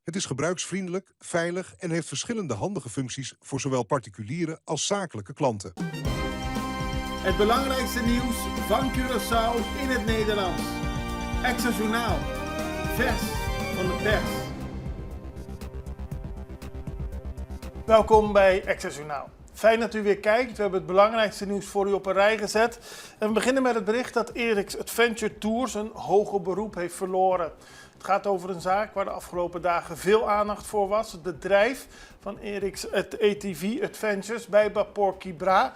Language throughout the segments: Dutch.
Het is gebruiksvriendelijk, veilig en heeft verschillende handige functies voor zowel particuliere als zakelijke klanten. Het belangrijkste nieuws van Curaçao in het Nederlands. Extra Journaal. Vers van de pers. Welkom bij Extra Journaal. Fijn dat u weer kijkt. We hebben het belangrijkste nieuws voor u op een rij gezet. En we beginnen met het bericht dat Eriks Adventure Tours een hoger beroep heeft verloren. Het gaat over een zaak waar de afgelopen dagen veel aandacht voor was. Het bedrijf van Eriks ATV Adventures bij Baporki Bra.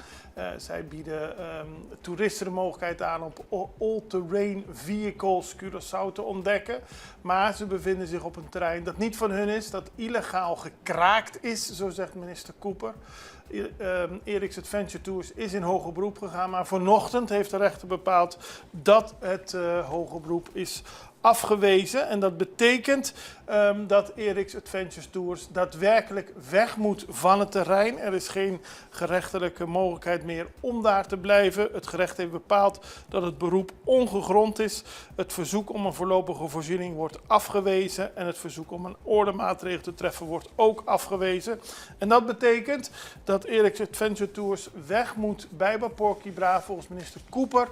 Zij bieden toeristen de mogelijkheid aan om all-terrain vehicles Curaçao te ontdekken. Maar ze bevinden zich op een terrein dat niet van hun is, dat illegaal gekraakt is, zo zegt minister Cooper. Eriks Adventure Tours is in hoger beroep gegaan, maar vanochtend heeft de rechter bepaald dat het hoger beroep is afgewezen. En dat betekent dat Eriks Adventure Tours daadwerkelijk weg moet van het terrein. Er is geen gerechtelijke mogelijkheid meer om daar te blijven. Het gerecht heeft bepaald dat het beroep ongegrond is. Het verzoek om een voorlopige voorziening wordt afgewezen. En het verzoek om een ordemaatregel te treffen wordt ook afgewezen. En dat betekent dat Eriks Adventure Tours weg moet bij Baporki Bra. Volgens minister Cooper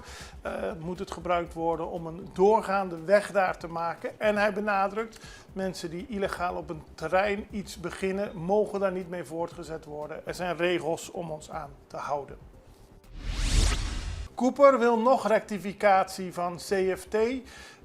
moet het gebruikt worden om een doorgaande weg daar te maken. En hij benadrukt, mensen die illegaal op een terrein iets beginnen, mogen daar niet mee voortgezet worden. Er zijn regels om ons aan te houden. Cooper wil nog rectificatie van CFT.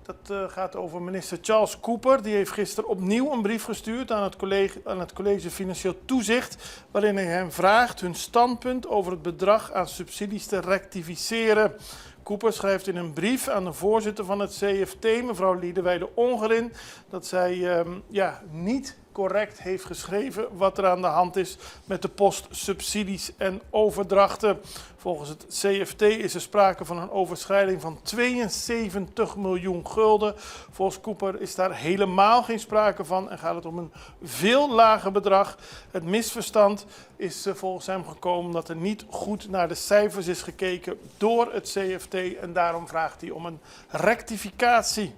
Dat gaat over minister Charles Cooper. Die heeft gisteren opnieuw een brief gestuurd aan het college Financieel Toezicht, waarin hij hem vraagt hun standpunt over het bedrag aan subsidies te rectificeren. Cooper schrijft in een brief aan de voorzitter van het CFT, mevrouw Liedewijde Ongerin, dat zij niet correct heeft geschreven wat er aan de hand is met de post subsidies en overdrachten. Volgens het CFT is er sprake van een overschrijding van 72 miljoen gulden. Volgens Cooper is daar helemaal geen sprake van en gaat het om een veel lager bedrag. Het misverstand is volgens hem gekomen omdat er niet goed naar de cijfers is gekeken door het CFT en daarom vraagt hij om een rectificatie.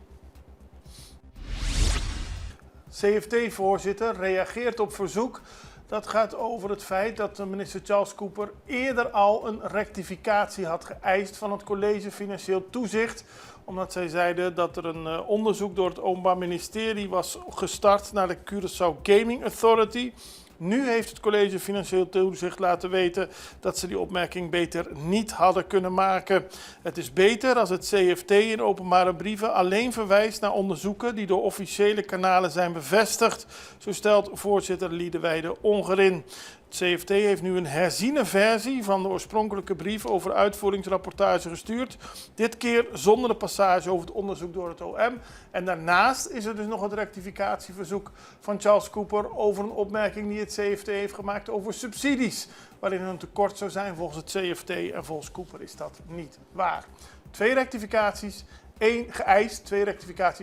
CFT-voorzitter reageert op verzoek. Dat gaat over het feit dat minister Charles Cooper eerder al een rectificatie had geëist van het college Financieel Toezicht. Omdat zij zeiden dat er een onderzoek door het Openbaar Ministerie was gestart naar de Curaçao Gaming Authority. Nu heeft het college Financieel Toezicht laten weten dat ze die opmerking beter niet hadden kunnen maken. Het is beter als het CFT in openbare brieven alleen verwijst naar onderzoeken die door officiële kanalen zijn bevestigd, zo stelt voorzitter Liedewijde Ongerin. Het CFT heeft nu een herziene versie van de oorspronkelijke brief over uitvoeringsrapportage gestuurd. Dit keer zonder de passage over het onderzoek door het OM. En daarnaast is er dus nog het rectificatieverzoek van Charles Cooper over een opmerking die het CFT heeft gemaakt over subsidies, waarin er een tekort zou zijn volgens het CFT en volgens Cooper is dat niet waar. Twee rectificaties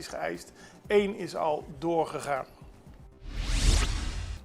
geëist. Eén is al doorgegaan.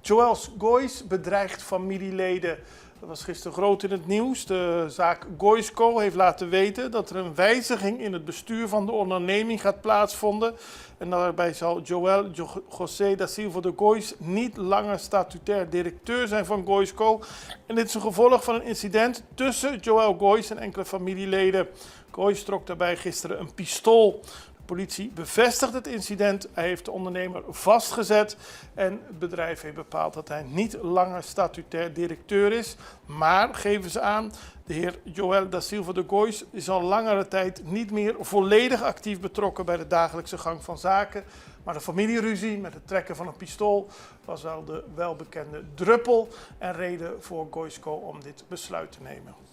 Joël Goys bedreigt familieleden. Dat was gisteren groot in het nieuws. De zaak Goysco heeft laten weten dat er een wijziging in het bestuur van de onderneming gaat plaatsvinden. En daarbij zal Joël José da Silva de Goys niet langer statutair directeur zijn van Goysco. En dit is een gevolg van een incident tussen Joël Goys en enkele familieleden. Goys trok daarbij gisteren een pistool. De politie bevestigt het incident. Hij heeft de ondernemer vastgezet en het bedrijf heeft bepaald dat hij niet langer statutair directeur is. Maar, geven ze aan, de heer Joël da Silva de Goys is al langere tijd niet meer volledig actief betrokken bij de dagelijkse gang van zaken. Maar de familieruzie met het trekken van een pistool was wel de welbekende druppel en reden voor Goysco om dit besluit te nemen.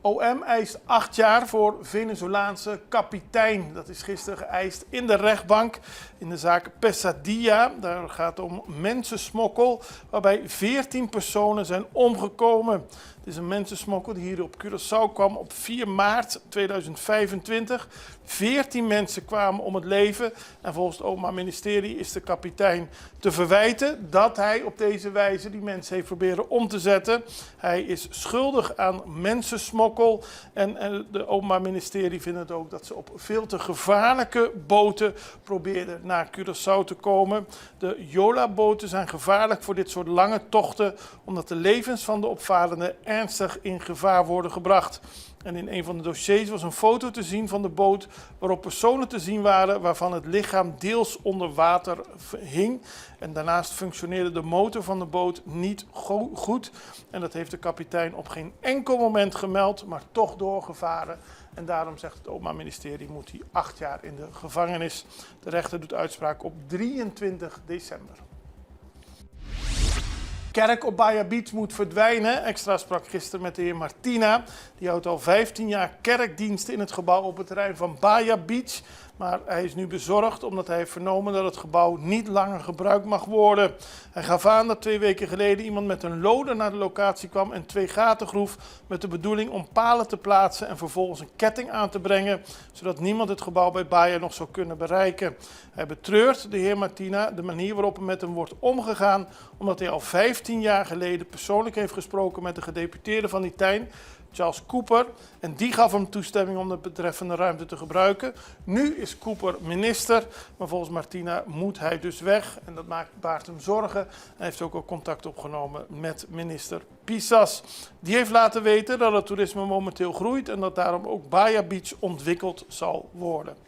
OM eist 8 jaar voor Venezolaanse kapitein. Dat is gisteren geëist in de rechtbank in de zaak Pesadilla. Daar gaat het om mensensmokkel, waarbij 14 personen zijn omgekomen. Het is een mensensmokkel die hier op Curaçao kwam op 4 maart 2025. 14 mensen kwamen om het leven. En volgens het Openbaar Ministerie is de kapitein te verwijten dat hij op deze wijze die mensen heeft proberen om te zetten. Hij is schuldig aan mensensmokkel. En het Openbaar Ministerie vindt het ook dat ze op veel te gevaarlijke boten probeerden naar Curaçao te komen. De Jola-boten zijn gevaarlijk voor dit soort lange tochten, omdat de levens van de opvarenden ernstig in gevaar worden gebracht. En in een van de dossiers was een foto te zien van de boot waarop personen te zien waren waarvan het lichaam deels onder water hing. En daarnaast functioneerde de motor van de boot niet goed. En dat heeft de kapitein op geen enkel moment gemeld, maar toch doorgevaren. En daarom zegt het Openbaar Ministerie moet hij 8 jaar in de gevangenis. De rechter doet uitspraak op 23 december. Kerk op Bahia Beach moet verdwijnen. Extra sprak gisteren met de heer Martina. Die houdt al 15 jaar kerkdiensten in het gebouw op het terrein van Bahia Beach. Maar hij is nu bezorgd omdat hij heeft vernomen dat het gebouw niet langer gebruikt mag worden. Hij gaf aan dat 2 weken geleden iemand met een loader naar de locatie kwam en 2 gaten groef met de bedoeling om palen te plaatsen en vervolgens een ketting aan te brengen, zodat niemand het gebouw bij Bahia nog zou kunnen bereiken. Hij betreurt, de heer Martina, de manier waarop er met hem wordt omgegaan, omdat hij al 15 jaar geleden persoonlijk heeft gesproken met de gedeputeerde van die tuin, Charles Cooper, en die gaf hem toestemming om de betreffende ruimte te gebruiken. Nu is Cooper minister, maar volgens Martina moet hij dus weg en dat baart hem zorgen. Hij heeft ook al contact opgenomen met minister Pisas. Die heeft laten weten dat het toerisme momenteel groeit en dat daarom ook Bahia Beach ontwikkeld zal worden.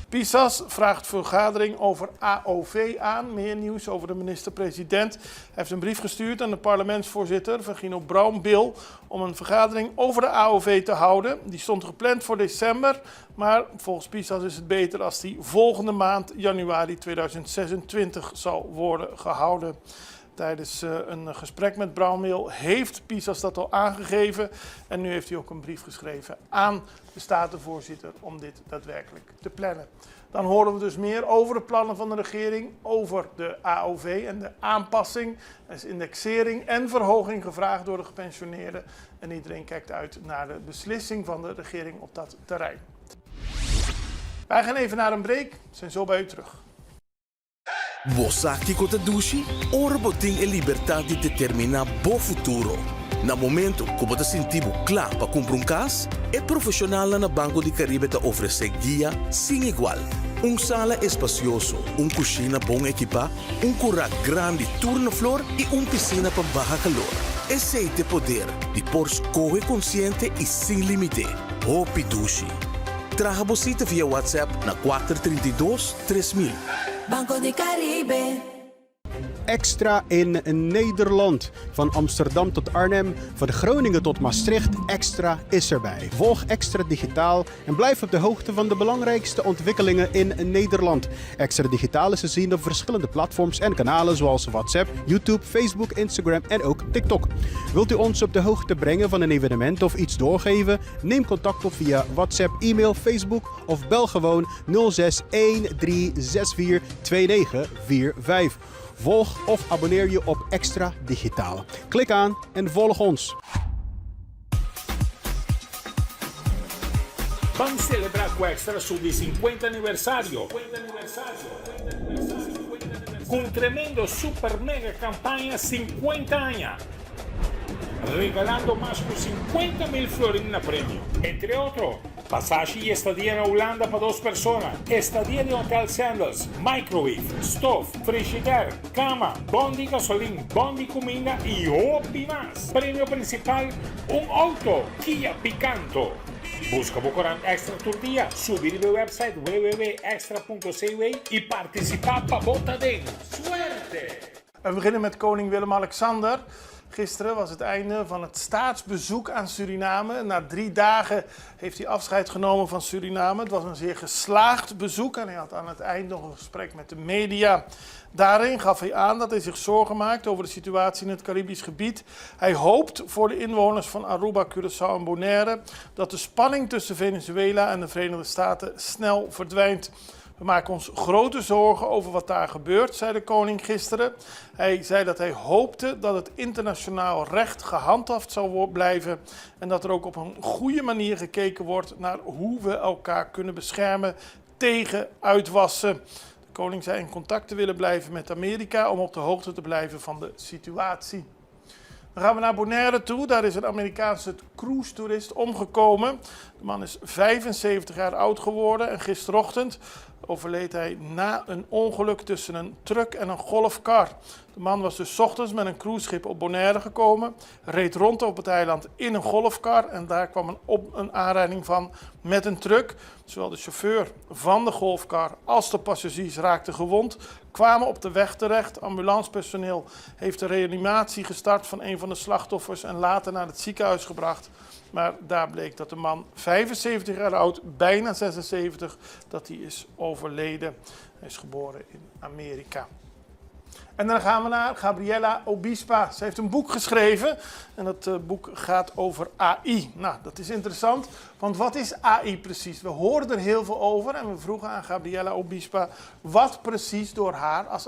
Pisas vraagt vergadering over AOV aan. Meer nieuws over de minister-president. Hij heeft een brief gestuurd aan de parlementsvoorzitter Virginio Braunbil om een vergadering over de AOV te houden. Die stond gepland voor december, maar volgens Pisas is het beter als die volgende maand, januari 2026, zal worden gehouden. Tijdens een gesprek met Braunbil heeft Pisas dat al aangegeven. En nu heeft hij ook een brief geschreven aan de statenvoorzitter om dit daadwerkelijk te plannen. Dan horen we dus meer over de plannen van de regering, over de AOV en de aanpassing. Er is indexering en verhoging gevraagd door de gepensioneerden. En iedereen kijkt uit naar de beslissing van de regering op dat terrein. Wij gaan even naar een break. We zijn zo bij u terug. Você aqui com a Dushi, ora botem a liberdade de determinar bo futuro. Na momento que você sentir claro para comprar casa, é profissional na Banco de Caribe te oferece guia sem igual. Sala espacioso, cozinha bom equipa, curral grande turnoflor e piscina para baixo calor. Esse é o poder de por escolher consciente e sem limite. Hopi Dushi. Traga você via WhatsApp na 432-3000. Banco de Caribe. Extra in Nederland. Van Amsterdam tot Arnhem, van Groningen tot Maastricht. Extra is erbij. Volg Extra Digitaal en blijf op de hoogte van de belangrijkste ontwikkelingen in Nederland. Extra Digitaal is te zien op verschillende platforms en kanalen zoals WhatsApp, YouTube, Facebook, Instagram en ook TikTok. Wilt u ons op de hoogte brengen van een evenement of iets doorgeven? Neem contact op via WhatsApp, e-mail, Facebook of bel gewoon 06 1364 2945. Volg of abonneer je op Extra Digitaal. Klik aan en volg ons. Vamos celebrar com Extra su 50 aniversario. Com un tremendo super mega campaña 50 años. Regalando más de 50.000 florines en premio. Entre otros, pasaje y estadía en Holanda para 2 personas. Estadía de Hotel Sandals, microwave, stove, frigidaire, cama, bondi gasolina, bondi comida y hopi más. Premio principal, un auto Kia Picanto. Busca Bocorán Extra tu día, subir de website www.extra.cw y participa para Botadeno. Suerte! We beginnen met koning Willem-Alexander. Gisteren was het einde van het staatsbezoek aan Suriname. Na 3 dagen heeft hij afscheid genomen van Suriname. Het was een zeer geslaagd bezoek en hij had aan het eind nog een gesprek met de media. Daarin gaf hij aan dat hij zich zorgen maakt over de situatie in het Caribisch gebied. Hij hoopt voor de inwoners van Aruba, Curaçao en Bonaire dat de spanning tussen Venezuela en de Verenigde Staten snel verdwijnt. We maken ons grote zorgen over wat daar gebeurt, zei de koning gisteren. Hij zei dat hij hoopte dat het internationaal recht gehandhaafd zou blijven en dat er ook op een goede manier gekeken wordt naar hoe we elkaar kunnen beschermen tegen uitwassen. De koning zei in contact te willen blijven met Amerika om op de hoogte te blijven van de situatie. Dan gaan we naar Bonaire toe. Daar is een Amerikaanse cruise-toerist omgekomen. De man is 75 jaar oud geworden en gisterochtend overleed hij na een ongeluk tussen een truck en een golfkar. De man was dus 's ochtends met een cruiseschip op Bonaire gekomen, reed rond op het eiland in een golfkar en daar kwam een aanrijding van met een truck. Zowel de chauffeur van de golfkar als de passagiers raakten gewond, kwamen op de weg terecht. Ambulancepersoneel heeft de reanimatie gestart van een van de slachtoffers en later naar het ziekenhuis gebracht. Maar daar bleek dat de man, 75 jaar oud, bijna 76, dat hij is overleden. Hij is geboren in Amerika. En dan gaan we naar Gabriela Obispa. Ze heeft een boek geschreven en dat boek gaat over AI. Nou, dat is interessant, want wat is AI precies? We horen er heel veel over en we vroegen aan Gabriela Obispa wat precies door haar als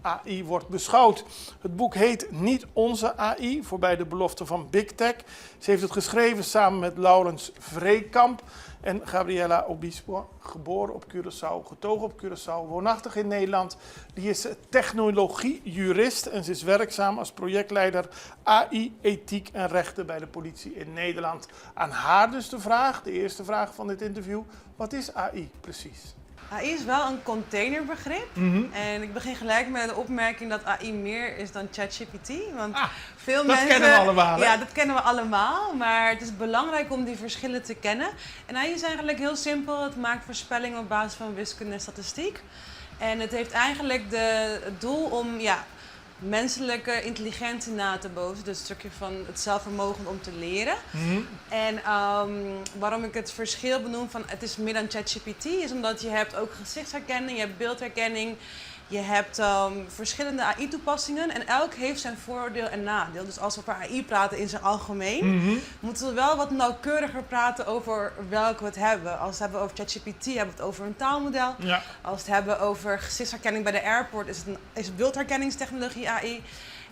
AI wordt beschouwd. Het boek heet Niet onze AI, voorbij de belofte van Big Tech. Ze heeft het geschreven samen met Laurens Vreekamp. En Gabriela Obispa, geboren op Curaçao, getogen op Curaçao, woonachtig in Nederland. Die is technologie-jurist en ze is werkzaam als projectleider AI, ethiek en rechten bij de politie in Nederland. Aan haar dus de vraag, de eerste vraag van dit interview, wat is AI precies? AI is wel een containerbegrip. En ik begin gelijk met de opmerking dat AI meer is dan ChatGPT. Want veel mensen kennen we allemaal, hè? Ja, dat kennen we allemaal. Maar het is belangrijk om die verschillen te kennen. En AI is eigenlijk heel simpel. Het maakt voorspellingen op basis van wiskunde en statistiek. En het heeft eigenlijk het doel om menselijke intelligentie na te bootsen. Dus een stukje van het zelfvermogen om te leren. En waarom ik het verschil benoem van het is meer dan ChatGPT, is omdat je hebt ook gezichtsherkenning, je hebt beeldherkenning, je hebt verschillende AI-toepassingen en elk heeft zijn voordeel en nadeel. Dus als we over AI praten in zijn algemeen, moeten we wel wat nauwkeuriger praten over welke we het hebben. Als we het hebben over ChatGPT, hebben we het over een taalmodel. Ja. Als we het hebben over gezichtsherkenning bij de airport, is het beeldherkenningstechnologie AI.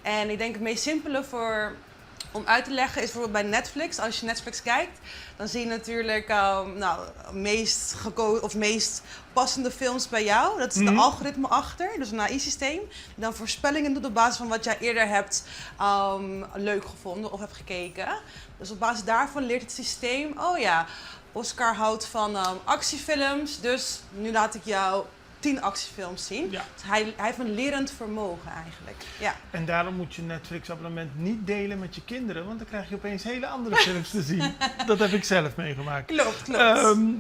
En ik denk het meest simpele om uit te leggen is bijvoorbeeld bij Netflix. Als je Netflix kijkt, dan zie je natuurlijk meest passende films bij jou. Dat is de algoritme achter, dus een AI-systeem. Die dan voorspellingen doet op basis van wat jij eerder hebt leuk gevonden of hebt gekeken. Dus op basis daarvan leert het systeem, Oscar houdt van actiefilms, dus nu laat ik jou 10 actiefilms zien. Ja. Dus hij heeft een lerend vermogen eigenlijk. Ja. En daarom moet je Netflix-abonnement niet delen met je kinderen, want dan krijg je opeens hele andere films te zien. Dat heb ik zelf meegemaakt. Klopt.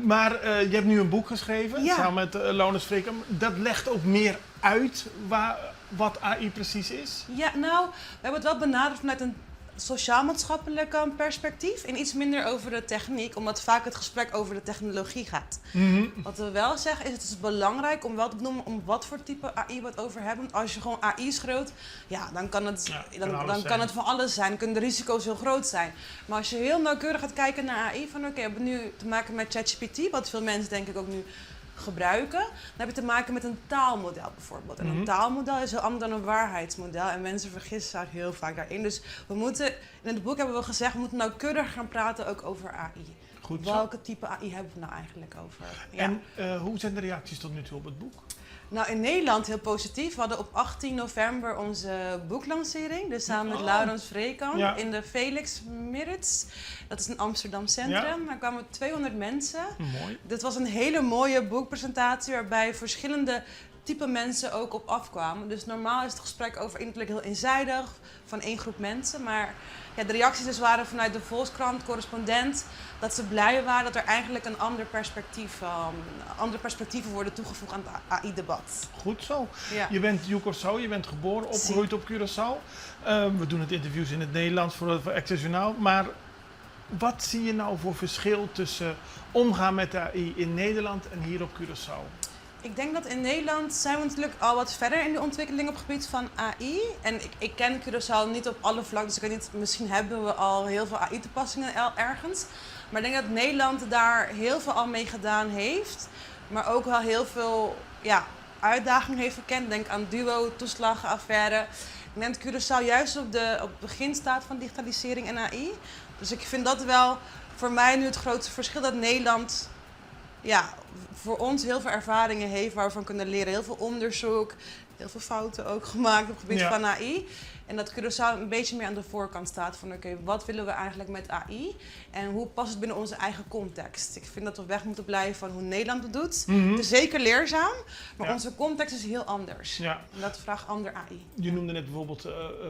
Maar je hebt nu een boek geschreven, samen met Laurens Vreekamp. Dat legt ook meer uit wat AI precies is? Ja, we hebben het wel benaderd vanuit een sociaal-maatschappelijk perspectief en iets minder over de techniek, omdat vaak het gesprek over de technologie gaat. Wat we wel zeggen is, het is belangrijk om wel te benoemen om wat voor type AI we het over hebben. Als je gewoon AI schreeuwt, dan kan het, kan het van alles zijn, kunnen de risico's heel groot zijn. Maar als je heel nauwkeurig gaat kijken naar AI, van we hebben nu te maken met ChatGPT, wat veel mensen denk ik ook nu gebruiken, dan heb je te maken met een taalmodel bijvoorbeeld. En een taalmodel is heel anders dan een waarheidsmodel en mensen vergissen zich heel vaak daarin. Dus in het boek hebben we gezegd, we moeten nauwkeurig gaan praten ook over AI. Goed zo. Welke type AI hebben we nou eigenlijk over? Ja. En hoe zijn de reacties tot nu toe op het boek? Nou, in Nederland heel positief. We hadden op 18 november onze boeklancering. Dus samen met Laurens Vreekamp in de Felix Meritz. Dat is een Amsterdam centrum. Daar kwamen 200 mensen. Mooi. Dit was een hele mooie boekpresentatie waarbij verschillende type mensen ook op afkwamen. Dus normaal is het gesprek over innerlijk heel eenzijdig van één groep mensen. Maar de reacties dus waren vanuit de Volkskrant, correspondent, dat ze blij waren dat er eigenlijk een ander andere perspectieven worden toegevoegd aan het AI-debat. Goed zo. Ja. Je bent Curaçao, je bent geboren, opgegroeid op Curaçao. We doen het interviews in het Nederlands voor Access Journaal. Maar wat zie je nou voor verschil tussen omgaan met de AI in Nederland en hier op Curaçao? Ik denk dat in Nederland zijn we natuurlijk al wat verder in de ontwikkeling op het gebied van AI. En ik ken Curaçao niet op alle vlakken, dus ik weet niet, misschien hebben we al heel veel AI-toepassingen ergens. Maar ik denk dat Nederland daar heel veel al mee gedaan heeft. maar ook wel heel veel uitdagingen heeft gekend. Denk aan Duo, toeslagenaffaire. Ik denk dat Curaçao juist op het begin staat van digitalisering en AI. Dus ik vind dat wel voor mij nu het grootste verschil, dat Nederland voor ons heel veel ervaringen heeft waar we van kunnen leren. Heel veel onderzoek, heel veel fouten ook gemaakt op het gebied van AI. En dat Curaçao een beetje meer aan de voorkant staat van oké, wat willen we eigenlijk met AI? En hoe past het binnen onze eigen context? Ik vind dat we weg moeten blijven van hoe Nederland het doet. Het is zeker leerzaam, maar onze context is heel anders. Ja. En dat vraagt ander AI. Je noemde net bijvoorbeeld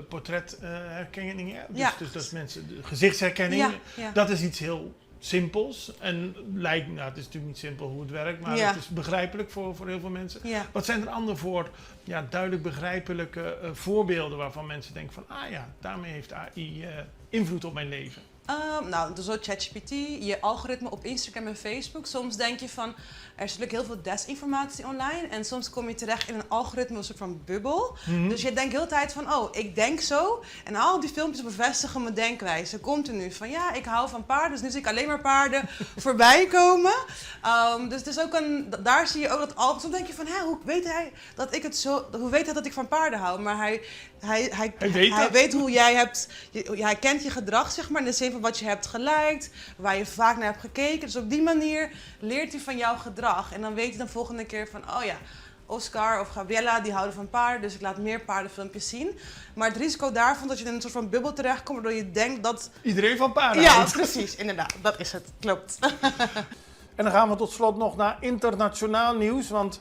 portretherkenning. Dus dat is mensen, de gezichtsherkenning. Dat is iets heel simpels en lijkt, het is natuurlijk niet simpel hoe het werkt, maar het is begrijpelijk voor heel veel mensen. Ja. Wat zijn er andere voor duidelijk begrijpelijke voorbeelden waarvan mensen denken van, daarmee heeft AI invloed op mijn leven? Dus zo ChatGPT, je algoritme op Instagram en Facebook. Soms denk je van, er is natuurlijk heel veel desinformatie online. En soms kom je terecht in een algoritme, een soort van bubbel. Dus je denkt de hele tijd van, ik denk zo. En al die filmpjes bevestigen mijn denkwijze. Continu van, ik hou van paarden. Dus nu zie ik alleen maar paarden voorbij komen. Dus het is ook daar zie je ook dat algoritme. Dan denk je van, hoe weet hij dat ik het zo... Hoe weet hij dat ik van paarden hou? Maar hij weet hoe jij hebt... Hij kent je gedrag, zeg maar, in de zin van wat je hebt geliked, waar je vaak naar hebt gekeken. Dus op die manier leert hij van jouw gedrag. En dan weet hij de volgende keer van, Oscar of Gabriella, die houden van paarden, dus ik laat meer paardenfilmpjes zien. Maar het risico daarvan dat je in een soort van bubbel terechtkomt, waardoor je denkt dat... Iedereen van paarden houdt. Ja, precies, inderdaad. Dat is het. Klopt. En dan gaan we tot slot nog naar internationaal nieuws, want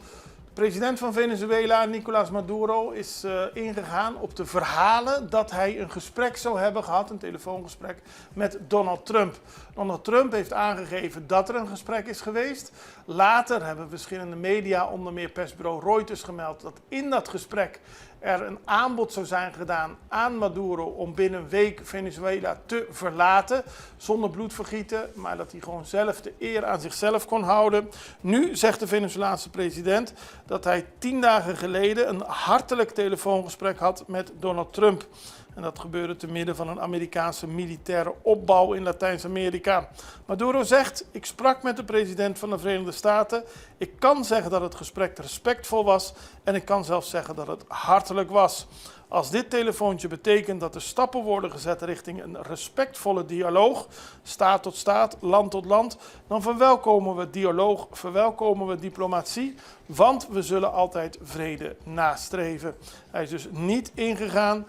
president van Venezuela, Nicolás Maduro, is ingegaan op de verhalen dat hij een gesprek zou hebben gehad, een telefoongesprek, met Donald Trump. Donald Trump heeft aangegeven dat er een gesprek is geweest. Later hebben verschillende media, onder meer persbureau Reuters, gemeld dat in dat gesprek er een aanbod zou zijn gedaan aan Maduro om binnen een week Venezuela te verlaten. Zonder bloedvergieten, maar dat hij gewoon zelf de eer aan zichzelf kon houden. Nu zegt de Venezolaanse president dat hij 10 dagen geleden een hartelijk telefoongesprek had met Donald Trump. En dat gebeurde te midden van een Amerikaanse militaire opbouw in Latijns-Amerika. Maduro zegt, ik sprak met de president van de Verenigde Staten. Ik kan zeggen dat het gesprek respectvol was en ik kan zelfs zeggen dat het hartelijk was. Als dit telefoontje betekent dat er stappen worden gezet richting een respectvolle dialoog, staat tot staat, land tot land, dan verwelkomen we dialoog, verwelkomen we diplomatie, want we zullen altijd vrede nastreven. Hij is dus niet ingegaan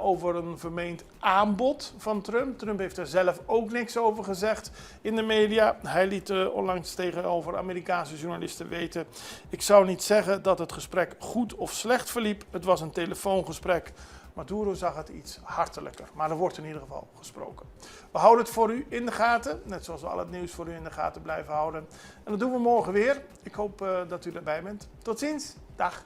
over een vermeend aanbod van Trump. Trump heeft er zelf ook niks over gezegd in de media. Hij liet onlangs tegenover Amerikaanse journalisten weten, ik zou niet zeggen dat het gesprek goed of slecht verliep. Het was een telefoongesprek. Maduro zag het iets hartelijker, maar er wordt in ieder geval gesproken. We houden het voor u in de gaten, net zoals we al het nieuws voor u in de gaten blijven houden. En dat doen we morgen weer. Ik hoop dat u erbij bent. Tot ziens. Dag.